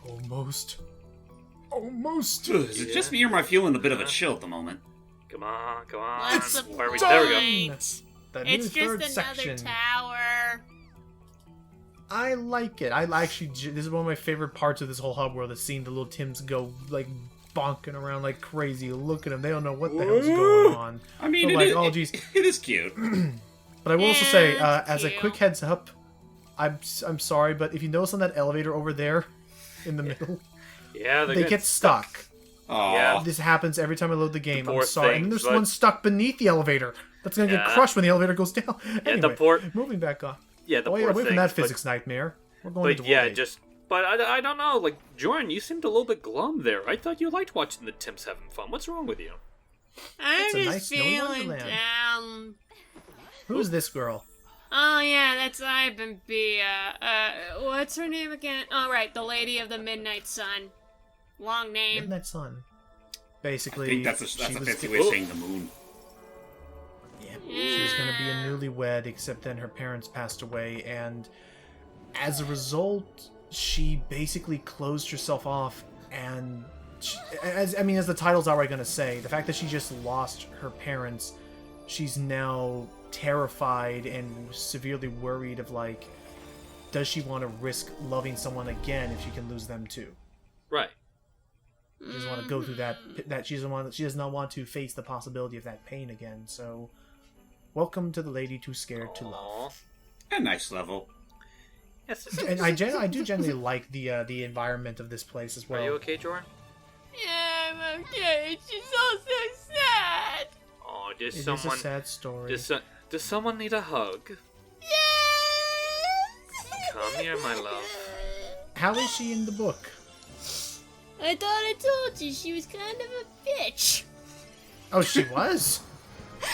Almost. Is it just me or am I feeling a bit of a chill at the moment? Come on. What's the Where are we? point? There we go. It's just another section. tower. I like it. This is one of my favorite parts of this whole hub world, is seeing the little Tims go, like, bonking around like crazy. Look at them. They don't know what the hell's going on. I mean, it is cute. But I will also say, Yeah, as a cute. quick heads up, I'm sorry, but if you notice on that elevator over there, in the middle, Yeah, they get stuck. Aw. Yeah. This happens every time I load the game. Poor I'm sorry. things, And there's but- one stuck beneath the elevator. That's gonna get Yeah. crushed when the elevator goes down. Anyway, the moving back on. Yeah, the Away poor from things, that but- physics nightmare. We're going But to yeah, Wade. but I don't know. Like, Jordan, you seemed a little bit glum there. I thought you liked watching the Tims having fun. What's wrong with you? I'm It's a just nice snowy feeling wonderland. down. Who's this girl? Oh yeah, that's Ivan B. What's her name again? Oh right, the Lady of the Midnight Sun. Long name. Midnight Sun. I Basically, think that's a she was fancy way of saying the moon. She was going to be a newlywed, except then her parents passed away, and as a result, she basically closed herself off, and as the title's already going to say, the fact that she just lost her parents, she's now terrified and severely worried of, like, does she want to risk loving someone again if she can lose them too? Right. She doesn't want to go through that she does not want to face the possibility of that pain again, so welcome to the lady too scared to love. Aw. A nice level. Yes. And I do generally like the environment of this place as well. Are you okay, Jordan? Yeah, I'm okay. She's all so sad. Oh, It is a sad story. Does someone need a hug? Yes. Come here, my love. How is she in the book? I thought I told you she was kind of a bitch. Oh, she was.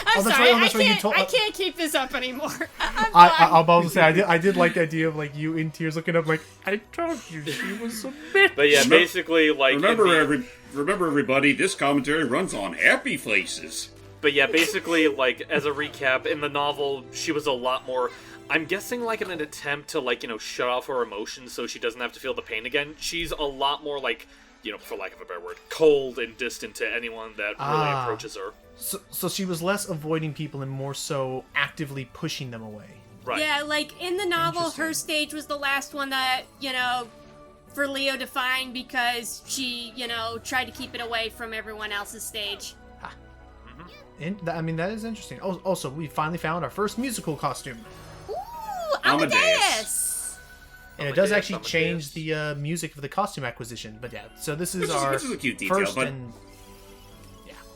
I'm that's sorry, right, that's right, you I can't keep this up anymore. I'm I'm about to say I did like the idea of, like, you in tears looking up like, I told you she was a bitch. But yeah, basically, like, Remember, everybody, this commentary runs on happy faces. But yeah, basically, like, as a recap, in the novel, she was a lot more, I'm guessing, like, in an attempt to, like, shut off her emotions so she doesn't have to feel the pain again, she's a lot more, like, for lack of a better word, cold and distant to anyone that really approaches her. So she was less avoiding people and more so actively pushing them away. Right. Yeah, like, in the novel, Interesting. her stage was the last one that, for Leo to find because she, tried to keep it away from everyone else's stage. That is interesting. Also, we finally found our first musical costume. Ooh, Amadeus. Amadeus! And it does Amadeus, actually change the music of the costume acquisition. But yeah, so this is Which is a cute detail, first but- and...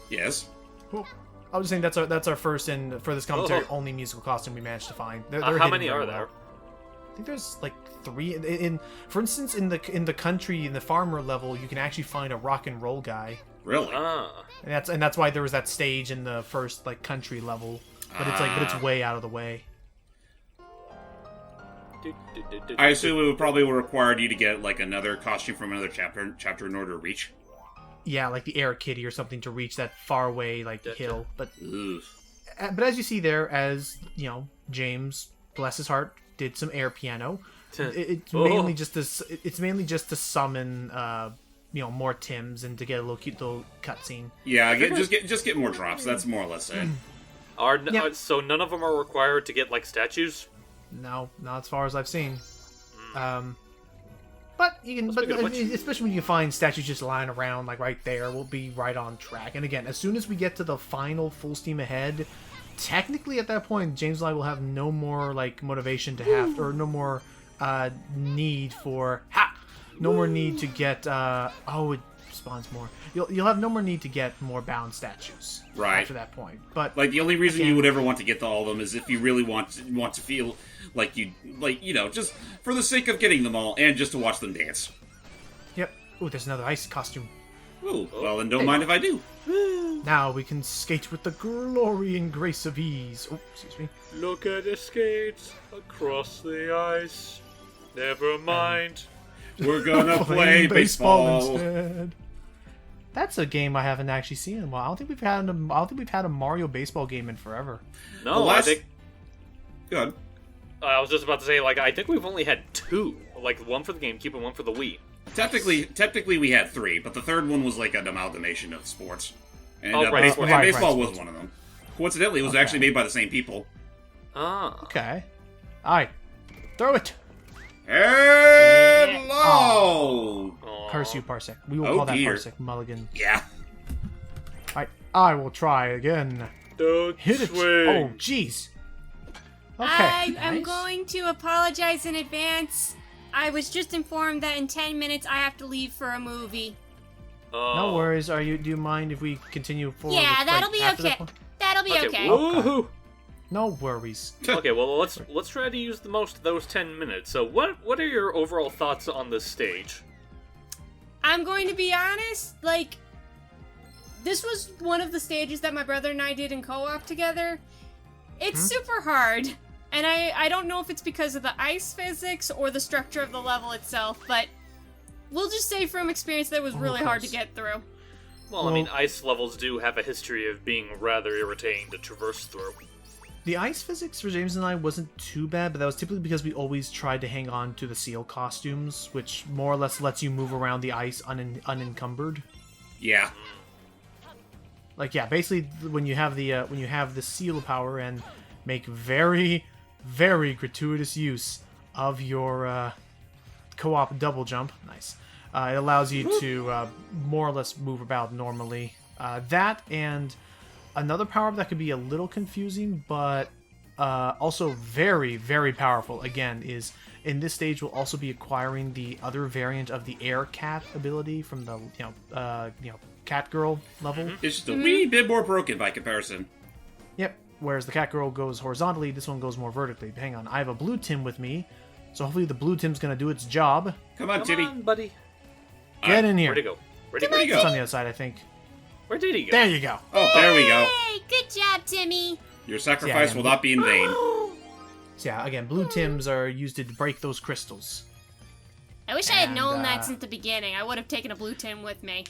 Yes. Well, I was just saying that's our first and, for this commentary, only musical costume we managed to find. They're How hidden many very are well. there? I think there's like 3. For instance, in the country, in the farmer level, you can actually find a rock and roll guy. Really? And that's why there was that stage in the first, like, country level. But it's way out of the way. I assume it would probably require you to get, like, another costume from another chapter in order to reach. Yeah, like the Air Kitty or something to reach that far away, like, Gotcha. hill. But Ugh. as you see there, as, James, bless his heart, did some air piano. It's mainly just to summon, more Tims and to get a little cute little cutscene. Yeah, just get more drops. That's more or less it. So none of them are required to get, like, statues? No, not as far as I've seen. But you can, especially when you find statues just lying around, like, right there, we'll be right on track. And again, as soon as we get to the final full steam ahead, technically at that point, James and I will have no more, like, motivation to have, or no more need for no more need to get it spawns more. You'll have no more need to get more bound statues Right. after that point. But Like, the only reason again, you would ever want to get to all of them is if you really want to feel like just for the sake of getting them all and just to watch them dance. Yep. Ooh, there's another ice costume. Ooh, well then don't mind if I do. Now we can skate with the glory and grace of ease. Oh, excuse me. Look at the skates across the ice. Never mind. We're gonna play baseball. instead. That's a game I haven't actually seen in a while. I don't think we've had a Mario baseball game in forever. No, The I last- think... Good. I was just about to say, like, I think we've only had 2. Like, one for the GameCube and one for the Wii. Technically, we had 3, but the third one was like an amalgamation of sports. And, right, baseball was sports. one of them. Coincidentally, it was actually made by the same people. Ah. Okay. Alright. Throw it! Hello! Aw. Curse you, Parsec. We will Oh, call that dear. Parsec Mulligan. Yeah. I will try again. Don't Hit it! swing. Oh, jeez. Okay. I am nice. going to apologize in advance. I was just informed that in 10 minutes I have to leave for a movie. No worries. Do you mind if we continue forward? Yeah, with, that'll like, be after that okay. point? That'll be okay. Woohoo. No worries. Okay, well let's try to use the most of those 10 minutes. So what are your overall thoughts on this stage? I'm going to be honest, like, this was one of the stages that my brother and I did in co-op together. It's super hard, and I don't know if it's because of the ice physics or the structure of the level itself, but we'll just say from experience that it was really hard to get through. Well, I mean, ice levels do have a history of being rather irritating to traverse through. The ice physics for James and I wasn't too bad, but that was typically because we always tried to hang on to the seal costumes, which more or less lets you move around the ice unencumbered. Yeah. Like, yeah, basically when you have the seal power and make very, very gratuitous use of your co-op double jump, nice. It allows you to more or less move about normally. That and another power-up that could be a little confusing, but also very, very powerful, again, is in this stage we'll also be acquiring the other variant of the air cat ability from the cat girl level. It's just a wee bit more broken by comparison. Yep. Whereas the cat girl goes horizontally, this one goes more vertically. Hang on, I have a blue Tim with me, so hopefully the blue Tim's gonna do its job. Come on, Come Timmy. on, buddy. Get in here. Where'd he go? Where'd he It's on go? the other side, I think. Where did he go? There you go. Oh, there we go. Hey, good job, Timmy. Your sacrifice Yeah, will not be in vain. So yeah, again, blue Tims are used to break those crystals. I wish I had And, known that since the beginning. I would have taken a blue Tim with me.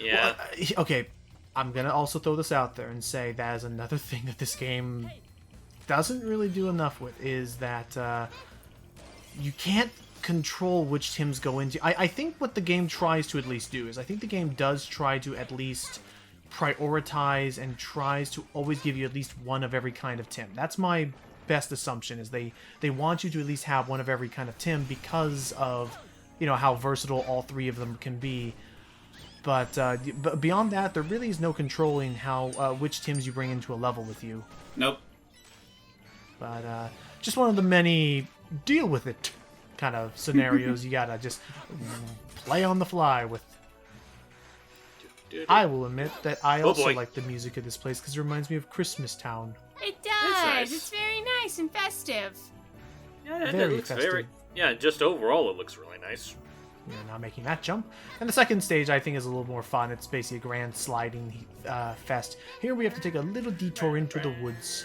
Yeah. Okay, I'm gonna also throw this out there and say that is another thing that this game doesn't really do enough with, is that you can't control which Tims go into. I think what the game tries to at least do is, I think the game does try to at least prioritize and tries to always give you at least one of every kind of Tim. That's my best assumption, is they want you to at least have one of every kind of Tim because of, how versatile all 3 of them can be. But beyond that, there really is no controlling which Tims you bring into a level with you. Nope. But just one of the many deal with it kind of scenarios you gotta just play on the fly with. I will admit that I also boy. like the music of this place because it reminds me of Christmas Town. It does. nice. It's very nice and festive. Yeah, it Very looks festive. Yeah, just overall it looks really nice. Not making that jump. And the second stage, I think, is a little more fun. It's basically a grand sliding fest. Here we have to take a little detour into the woods.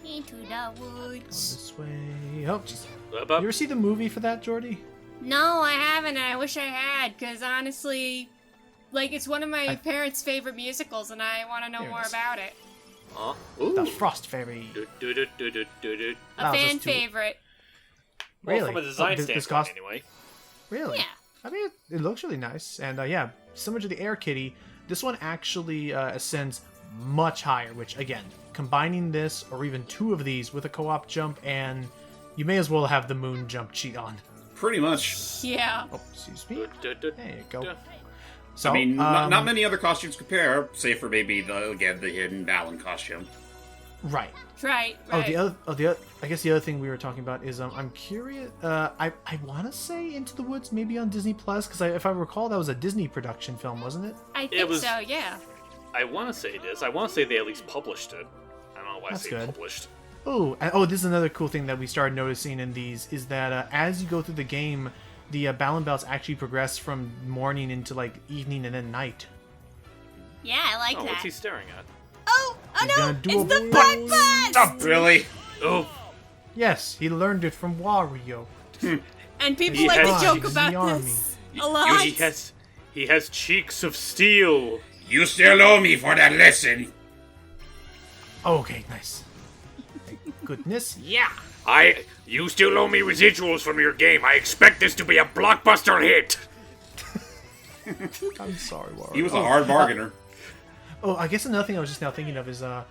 Into the woods. This way. Oh, just. Up, You up. ever see the movie for that, Jordy? No, I haven't, and I wish I had, because honestly, it's one of my parents' favorite musicals, and I want to know There it more is. about it. Ooh. The Frost Fairy. Do-do-do-do-do-do. A Allows us fan to- favorite. Well, Really? from a design this standpoint, cost- anyway. Really? Yeah. I mean, it looks really nice. And yeah, similar to the Air Kitty, this one actually ascends much higher, which, again, combining this or even 2 of these with a co-op jump, and you may as well have the moon jump cheat on. Pretty much. Yeah. Oh, excuse me. There you go. Do. So, I mean, not many other costumes compare, save for maybe the hidden Balan costume. Right. Right. Oh, Right. I guess the other thing we were talking about is I'm curious. I want to say Into the Woods maybe on Disney Plus, because if I recall that was a Disney production film, wasn't it? I think was- so. Yeah. I want to say it is. I want to say they at least published it. I don't know why That's I say good. published. This is another cool thing that we started noticing in these, is that as you go through the game, the Balan belts actually progress from morning into evening and then night. Yeah, I like Oh, that. what's he staring at? Oh He's no! gonna do It's the a Black boom. Bus! Really? Oh, Yes, he learned it from Wario. And people He like to has- joke He's about the army. this a lot. he has cheeks of steel. You still owe me for that lesson. Okay, nice. Thank goodness. Yeah. You still owe me residuals from your game. I expect this to be a blockbuster hit. I'm sorry, Wario. He was a hard bargainer. I guess another thing I was just now thinking of is I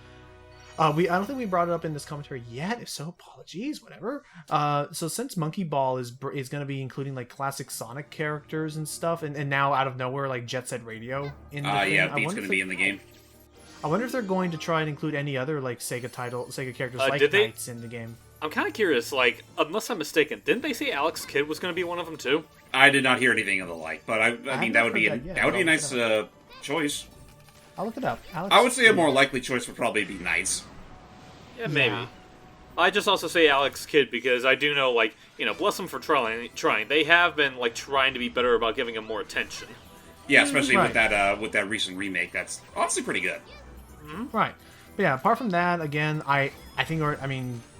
don't think we brought it up in this commentary yet. If so, apologies, whatever. So since Monkey Ball is going to be including like classic Sonic characters and stuff, and now out of nowhere like Jet Set Radio in the thing, Yeah, Beat's going to be in the game. I wonder if they're going to try and include any other like Sega characters like did they? Knights in the game. I'm kind of curious, like, unless I'm mistaken, didn't they say Alex Kidd was going to be one of them too? I did not hear anything of the like, but I mean that would be a nice choice. I'll look it up. Alex I would say a Kidd. more likely choice would probably be Knights. Yeah, maybe. Yeah. I just also say Alex Kidd because I do know, like, bless them for trying. They have been, like, trying to be better about giving him more attention. Yeah, especially Right. with that recent remake. That's honestly pretty good. Right. But yeah, apart from that, again, I think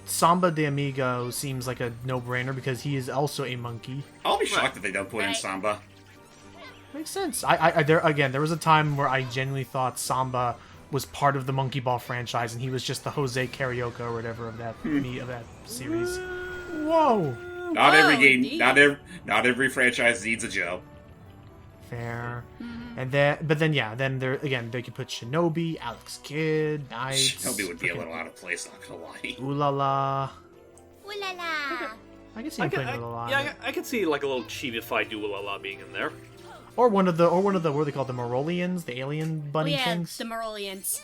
Samba de Amigo seems like a no-brainer because he is also a monkey. I'll be shocked if they don't put in Samba. Makes sense. There was a time where I genuinely thought Samba was part of the Monkey Ball franchise, and he was just the Jose Carioca or whatever of that series. Whoa. Not every game, indeed. not every franchise needs a Joe. Fair. And then there again they could put Shinobi, Alex Kidd, Knights. Shinobi would be a little out of place, not gonna lie. Ooh la la. Ooh la la. I can see him putting Ooh la la. Yeah, I could see, like, a little cheated-fied Dualala being in there. Or one of the what are they called, the Marolians, the alien bunny things. The Marolians.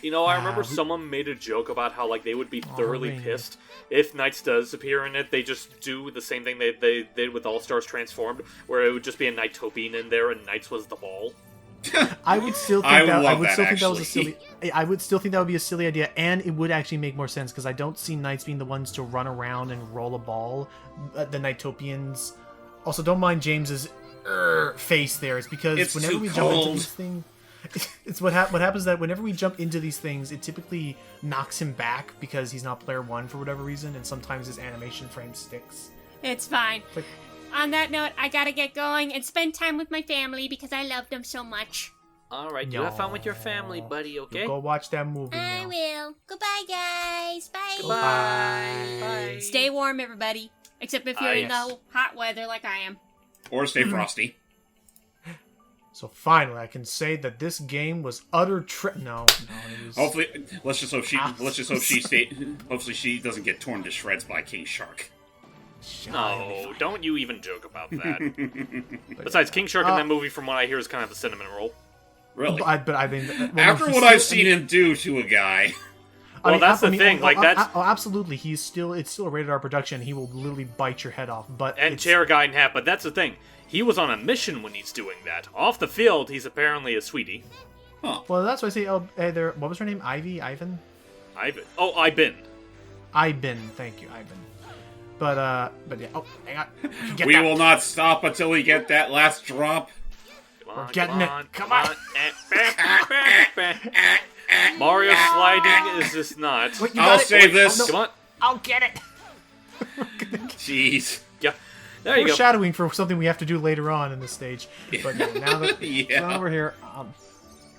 I remember someone made a joke about how, like, they would be thoroughly really? pissed if Knights does appear in it. They just do the same thing they did with All Stars Transformed, where it would just be a Knightopian in there and Knights was the ball. I would still think I would still think that would be a silly idea, and it would actually make more sense because I don't see Knights being the ones to run around and roll a ball. The Knightopians. Also, don't mind James's face there. It's because It's whenever too we jump into cold. these things, it's what happens is that whenever we jump into these things, it typically knocks him back because he's not player one for whatever reason, and sometimes his animation frame sticks. It's fine. Like- On that note, I gotta get going and spend time with my family because I love them so much. Alright, you have fun with your family, buddy, okay? Go watch that movie I now. will. Goodbye, guys. Bye. Bye. Bye. Stay warm, everybody. Except if you're in yes. the hot weather like I am. Or stay frosty. So finally, I can say that this game was utter no, it was... Hopefully, let's just hope hopefully she doesn't get torn to shreds by King Shark. No, don't you even joke about that. Besides, King Shark in that movie, from what I hear, is kind of a cinnamon roll. Really? But I mean, After what I've seen him do to a guy. Well, that's the thing, like, that's... absolutely, it's still a rated R production. He will literally bite your head off. But And tear a guy in half, but that's the thing. He was on a mission when he's doing that. Off the field, he's apparently a sweetie. Huh. Well, that's why I say. Oh, hey there. What was her name? Ivy? Ivan? Ivan. Oh, Ivan. Ivan. Thank you, Ivan. But yeah. Oh, hang on. Get We that. will not stop until we get that last drop. Come on, We're getting it. Come on. Mario sliding is just not. Wait, you I'll got it? save Wait, this. oh, no. Come on. I'll get it. Jeez. Yeah. There you go. Foreshadowing for something we have to do later on in the stage. But yeah, now that Yeah. now we're here.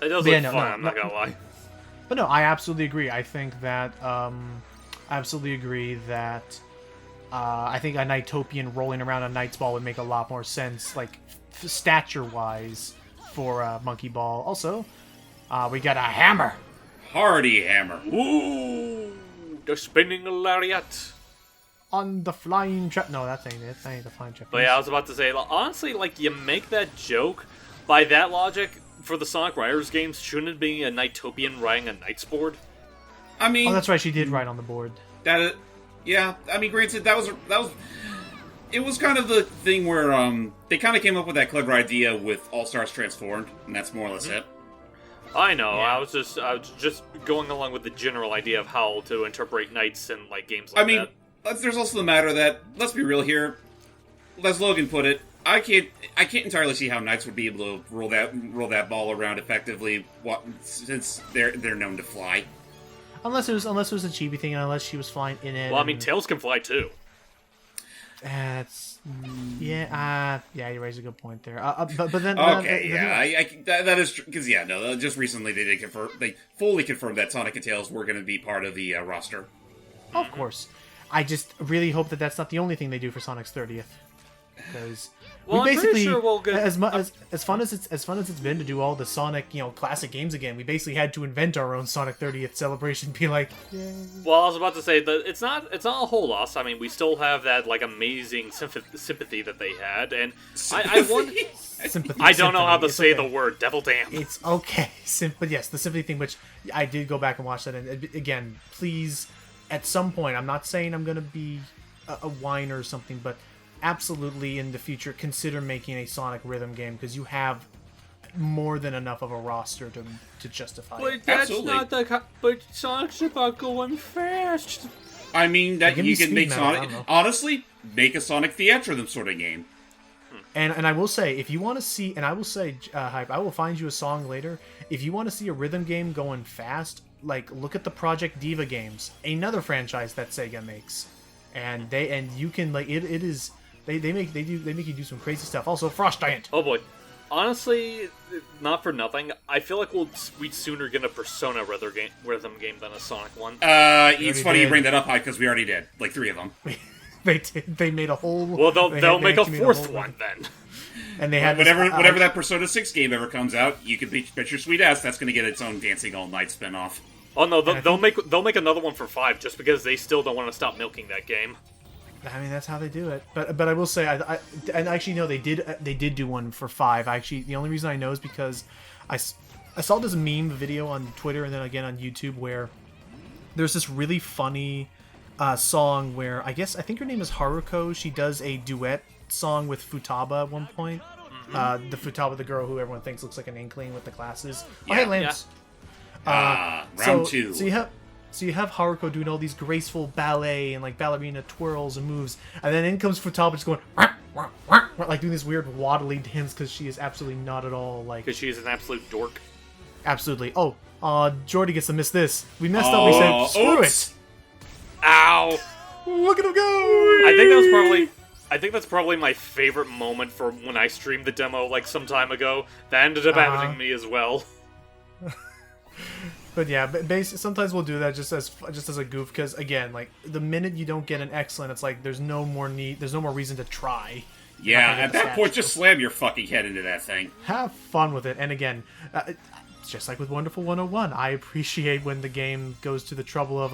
It does Yeah, look no, fun, no, I'm not no. gonna lie. But no, I absolutely agree. I think that I think a Knightopian rolling around a Knight's Ball would make a lot more sense, like stature-wise, for Monkey Ball. Also, we got a hammer. Hardy Hammer. Ooh, the spinning lariat. On the flying trap. No, that ain't it. That ain't the flying trap. But yeah, I was about to say, honestly, like, you make that joke, by that logic, for the Sonic Riders games, shouldn't it be a Knightopian riding a Knight's board? I mean, Oh, that's right. She did write on the board. yeah. I mean, granted, that was. It was kind of the thing where they kind of came up with that clever idea with All Stars Transformed, and that's more or less it. I know, Yeah. I was just going along with the general idea of how to interpret Knights in, like, games like I mean, there's also the matter that, let's be real here, as Logan put it, I can't entirely see how Knights would be able to roll that ball around effectively, since they're known to fly. Unless it was a chibi thing, and unless she was flying in it. Well, I mean, and- Tails can fly too. That's yeah. You raise a good point there. But then Okay, that is true, because just recently they fully confirmed that Sonic and Tails were going to be part of the roster. Of course. I just really hope that that's not the only thing they do for Sonic's 30th. Because Well, we I'm pretty basically, sure we'll get- as fun as it's been to do all the Sonic, classic games again, we basically had to invent our own Sonic 30th celebration. Be like, yay. Well, I was about to say that it's not a whole loss. I mean, we still have that like amazing sympathy that they had, and I want. Sympathy. I don't know how to It's say okay. the word. Devil damn. It's okay. But yes, the sympathy thing, which I did go back and watch that, and again, please, at some point, I'm not saying I'm gonna be a whiner or something, but absolutely in the future consider making a Sonic rhythm game, because you have more than enough of a roster to justify But it. that's Absolutely. not the. But Sonic's about going fast. I mean, that Give me you can speed make metal, I Sonic... don't know. Honestly, make a Sonic Theatrhythm sort of game. And I will say, if you want to see, and I will say, Hype, I will find you a song later. If you want to see a rhythm game going fast, like, look at the Project Diva games, another franchise that Sega makes, and you can like it is they make you do some crazy stuff. Also, Frost Giant. Oh boy. Honestly, not for nothing, I feel like we'd sooner get a Persona rhythm game than a Sonic one. It's funny you did. bring that up, Hyde, because we already did. Like 3 of them. They did. They made a whole. Well, they'll they make a actually made fourth whole- one then. And they had this- Whenever that Persona 6 game ever comes out, you can bet your sweet ass that's going to get its own Dancing All Night spinoff. Oh no, they'll make another one for 5 just because they still don't want to stop milking that game. I mean, that's how they do it. But I will say, and actually no, they did do one for 5. Actually, the only reason I know is because I saw this meme video on Twitter and then again on YouTube where there's this really funny song where I think her name is Haruko. She does a duet song with Futaba at one point. The Futaba, the girl who everyone thinks looks like an inkling with the glasses. Oh, hey, Lance. Round 2. So you have Haruko doing all these graceful ballet and like ballerina twirls and moves, and then in comes Futaba just going like doing this weird waddly dance because she is absolutely not at all like Because she's an absolute dork. absolutely. Oh, Jordy gets to miss this. We messed up. We said screw oops. Ow! it. Look at him go. I think that's probably my favorite moment for when I streamed the demo like some time ago. That ended up happening to me as well. But yeah, sometimes we'll do that just as a goof because again, like the minute you don't get an excellent, it's like there's no more reason to try. You're not Yeah, gonna get at the that point, stats. just slam your fucking head into that thing. Have fun with it. And again, just like with Wonderful 101, I appreciate when the game goes to the trouble of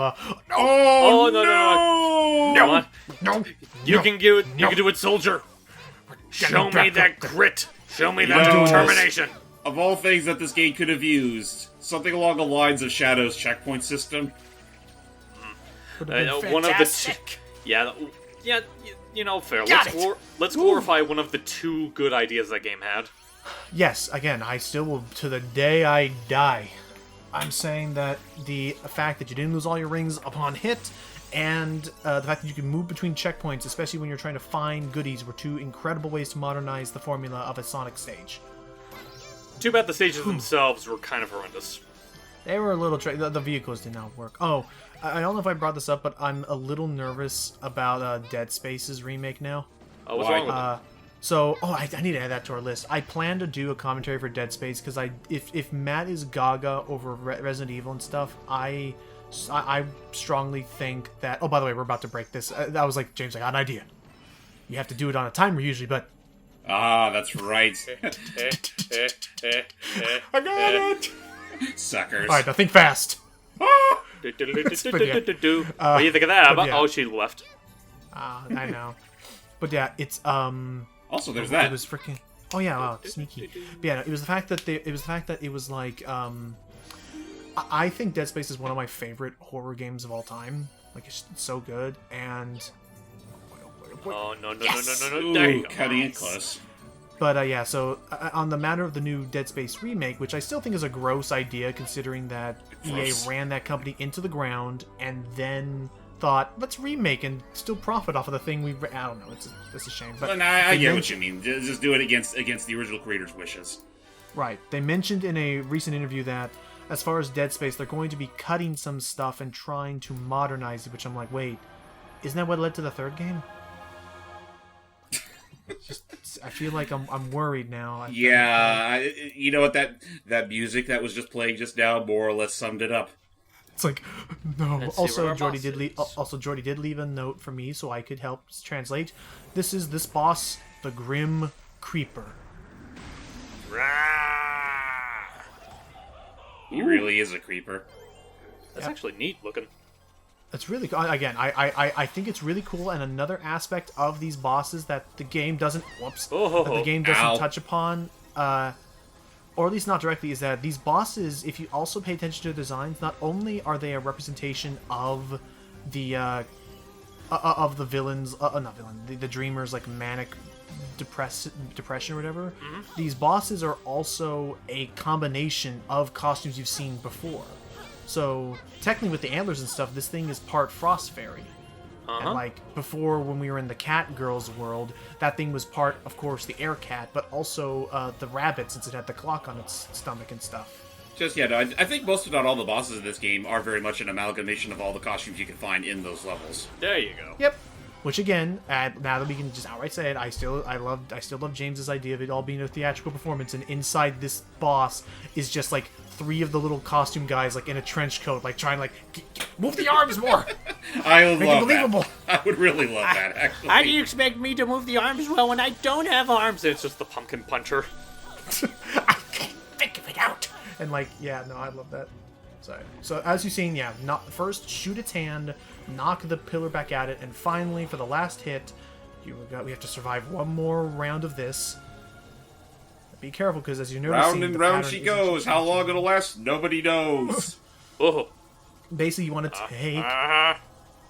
Oh, no. Come on. no, You can do it. You can do it, soldier. Show me that grit. Show me that No. determination. Of all things that this game could have used, something along the lines of Shadow's checkpoint system. One of the two. Yeah. Fair. Let's glorify one of the 2 good ideas that game had. Yes, again, I still will, to the day I die, I'm saying that the fact that you didn't lose all your rings upon hit, and the fact that you can move between checkpoints, especially when you're trying to find goodies, were 2 incredible ways to modernize the formula of a Sonic stage. Too bad the stages themselves were kind of horrendous. They were a little... the vehicles did not work. Oh, I don't know if I brought this up, but I'm a little nervous about Dead Space's remake now. Oh, what's Why? wrong with it? I need to add that to our list. I plan to do a commentary for Dead Space because if Matt is gaga over Resident Evil and stuff, I strongly think that... Oh, by the way, we're about to break this. I was like, James, I got an idea. You have to do it on a timer usually, but... Ah, that's right. I got it! Suckers. Alright, now think fast. What do you think of that? but yeah. Oh, she left. I know. But yeah, it's... Also, there's It that. was freaking... Oh yeah, wow, sneaky. But yeah, it was the fact that it was like I think Dead Space is one of my favorite horror games of all time. Like it's so good, and Oh, no. Ooh, There you go. cutting it close. but yeah. So on the matter of the new Dead Space remake, which I still think is a gross idea, considering that Gross. EA ran that company into the ground and then thought, let's remake and still profit off of the thing I don't know. It's a shame. But Well, I they get what mentioned- you mean. Just do it against the original creator's wishes. Right. They mentioned in a recent interview that as far as Dead Space, they're going to be cutting some stuff and trying to modernize it, which I'm like, wait, isn't that what led to the 3rd game? I feel like I'm worried now. Yeah, you know what? That music that was just playing just now more or less summed it up. It's like, no. Let's see Also, what our Jordy boss did leave. is. Also, Jordy did leave a note for me so I could help translate. This is this boss, the Grim Creeper. He really is a creeper. That's actually neat looking. It's really again. I think it's really cool, and another aspect of these bosses that the game doesn't. Whoops. Oh, That the game doesn't ow. touch upon, or at least not directly, is that these bosses, if you also pay attention to their designs, not only are they a representation of the villains, not villain, the dreamers, like manic depression or whatever. These bosses are also a combination of costumes you've seen before. So technically, with the antlers and stuff, this thing is part Frost Fairy. And like before, when we were in the cat girls world, that thing was part, of course, the air cat, but also the rabbit, since it had the clock on its stomach and stuff. Just yeah, no, I think most if not all the bosses in this game are very much an amalgamation of all the costumes you can find in those levels. There you go. Yep. Which again, now that we can just outright say it, I still love James's idea of it all being a theatrical performance, and inside this boss is just like 3 of the little costume guys like in a trench coat, like trying like move the arms more. I Make it love believable. that. I would really love that. Actually, How do you expect me to move the arms well when I don't have arms? It's just the pumpkin puncher. I can't think of it out. And like, yeah, no, I love that. So as you've seen, yeah, first shoot its hand, knock the pillar back at it, and finally, for the last hit, we have to survive one more round of this. Be careful, because as you're noticing, round and the round pattern she isn't goes. How changing. long it'll last, nobody knows. Oh. Basically, you want to take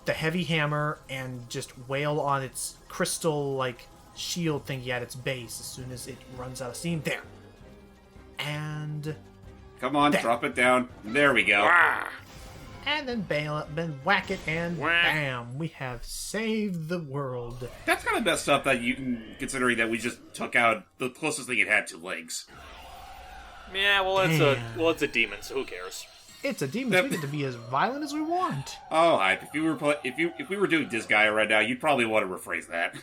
the heavy hammer and just wail on its crystal like shield thingy at its base as soon as it runs out of steam. There. And Come on, drop it down. There we go. then then whack it, and bam, we have saved the world. That's kind of messed up that considering that we just took out the closest thing it had to legs. Yeah, well, it's a demon, so who cares? It's a demon. We get to be as violent as we want. Oh, hype! If we were doing Disgaea right now, you'd probably want to rephrase that.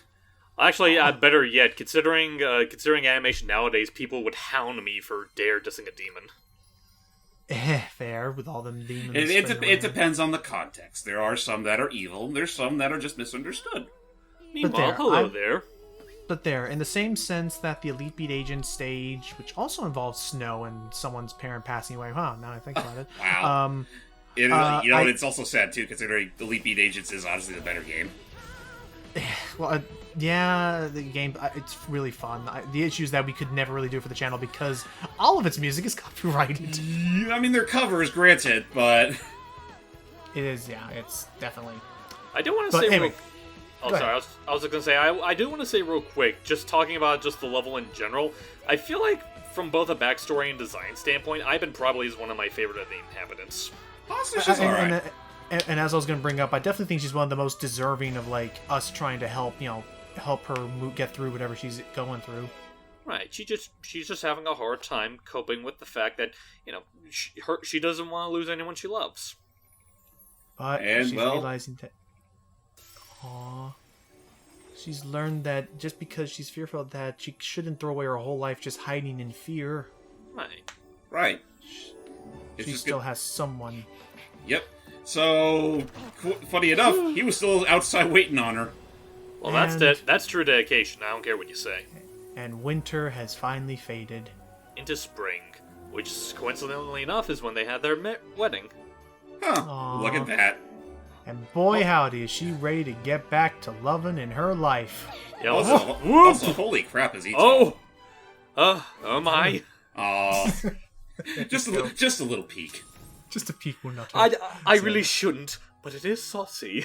Actually, better yet, considering animation nowadays, people would hound me for dare dissing a demon. Fair, with all them demons. It depends on the context. There are some that are evil. There's some that are just misunderstood. Meanwhile, hello there. But there, in the same sense that the Elite Beat Agent stage, which also involves snow and someone's parent passing away, now I think about it. Wow. It's also sad, too, considering Elite Beat Agents is honestly the better game. Well, yeah, the game, it's really fun. The issue is that we could never really do it for the channel because all of its music is copyrighted. I mean, their covers, granted, but... It is, yeah, it's definitely... I do want to say... Anyway, I was just going to say, I do want to say real quick, just talking about just the level in general, I feel like from both a backstory and design standpoint, Ivan probably is one of my favorite of the inhabitants. She's alright. And as I was going to bring up, I definitely think she's one of the most deserving of, like, us trying to help her get through whatever she's going through. Right, she's just having a hard time coping with the fact that, she doesn't want to lose anyone she loves. But she's realizing that... Aww. She's learned that just because she's fearful of that, she shouldn't throw away her whole life just hiding in fear. Right. She still has someone. Yep. So, funny enough, he was still outside waiting on her. Well, that's true dedication. I don't care what you say. And winter has finally faded. Into spring, which, coincidentally enough, is when they had their wedding. Huh. Aww. Look at that. And boy, howdy, is she ready to get back to loving in her life. Yeah, Also, holy crap, is he tall. Oh my. Aw. just a little peek. Just a peek, we're not. I really shouldn't, but it is saucy.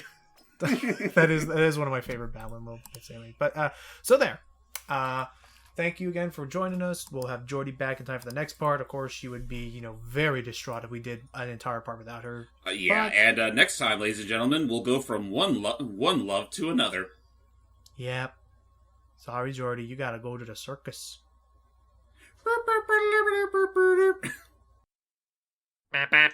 that is one of my favorite Balan moments, anyway. But so there. Thank you again for joining us. We'll have Jordy back in time for the next part. Of course, she would be, very distraught if we did an entire part without her. And next time, ladies and gentlemen, we'll go from one love to another. Yep. Sorry, Jordy, you gotta go to the circus. Bap, bap.